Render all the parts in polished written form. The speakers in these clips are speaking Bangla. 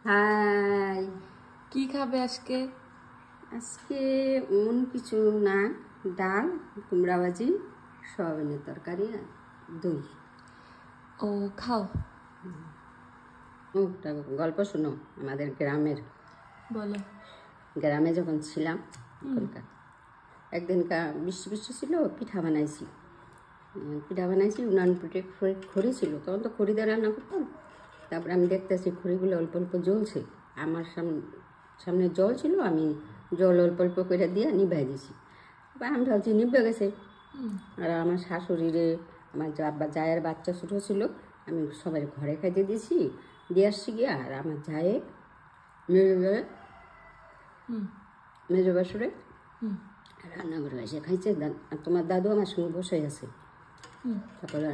হাই, কি খাবে আজকে? আজকে অন্য কিছু না, ডাল, কুমড়া ভাজি, সয়াবিনের তরকারি আর দই। ও খাও। একটা গল্প শোনো আমাদের গ্রামের। বলো। গ্রামে যখন ছিলাম তখনকার একদিনকার বৃষ্টি বৃষ্টি ছিল, পিঠা বানাইছি উনান পিঠে খড়ি ছিল, তখন তো খড়ি দিয়ে রান্না করতাম। তারপরে আমি দেখতেছি খড়িগুলো অল্প অল্প জ্বলছে, আমার সামনে জল ছিল, আমি জল অল্প অল্প করে দিয়ে নিভাই দিছি। এবার আমি ভাবছি নিভে গেছে। আর আমার শাশুড়িরে, আমার জায়ের বাচ্চা ছোটো ছিল, আমি সবাই ঘরে খাইতে দিয়েছি, দিয়ে আসছি গিয়ে। আর আমার জায়ে মেজো বাসুরে রান্নাঘরে এসে খাইছে, আর তোমার দাদু আমার সঙ্গে বসে আছে। তারপরে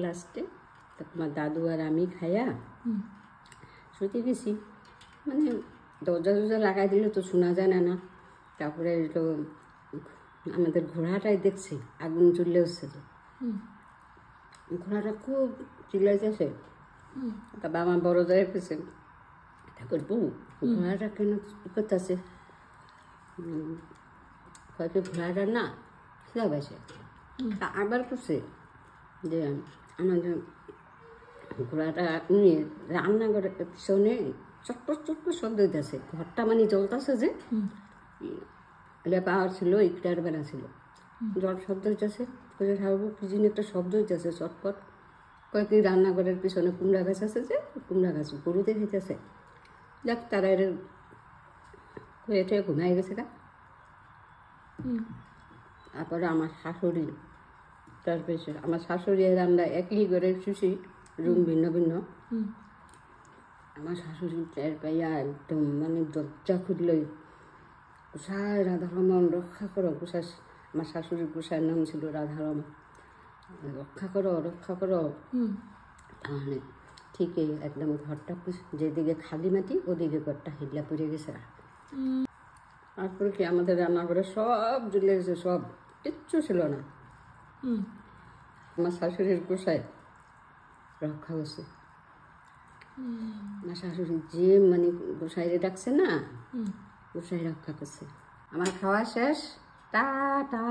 লাস্টে তোমার দাদু আর আমি খাইয়া শুতে গেছি। মানে দরজা লাগাই দিলে তো শোনা যায় না। তারপরে এলো আমাদের ঘোড়াটাই দেখছি আগুন চুললে হচ্ছে, তো ঘোড়াটা খুব চিল্লাইতেছে। তারপর আমার বড় জায়ের পেছে, তারপর বউ ঘোড়াটা কেন করতেছে, হয়তো ঘোড়াটা না খিদা পাইছে। তা আবার করছে যে আমাদের ঘোড়াটা নিয়ে রান্নাঘরের পিছনে চটপট চটপট শব্দ হইতেছে, ঘরটা মানে জ্বলতেছে যে পাওয়ার ছিল, ইকটার বেলা ছিল, জল শব্দ হইতেছে। ঠাকুর কি জিনিস একটা শব্দ হইতেছে চটপট, কয়েকদিন রান্নাঘরের পিছনে কুমড়া গাছ আছে যে কুমড়া গাছ গরুতে খেতেছে। যাক, তারা এর হয়েছে ঘুমাই গেছে গা। তারপরে আমার শাশুড়ি, তারপরে আমার শাশুড়ি আর আমরা একই ঘরে শুছি, রুম ভিন্ন ভিন্ন। আমার শাশুড়ি টের পাইয়া একদম মানে দরজা খুললই, গোসাই রাধারমন রক্ষা করো, গোসাই, আমার শাশুড়ির গোসাইয়ের নাম ছিল রাধারমন, রক্ষা করো রক্ষা করো। তাহলে ঠিকই একদম ঘরটা যেদিকে খালি মাটি ওদিকে ঘরটা হিল্লা পড়ে গেছে। তারপরে কি আমাদের রান্নাঘরে সব জ্বলে গেছে, সব কিচ্ছু ছিল না। আমার শাশুড়ির গোসাই রক্ষা করছে। আমার শাশুড়ি যে মানে গোসাইরে ডাকছে না, গোসাই রক্ষা করছে। আমার খাওয়া শেষ, টা টা।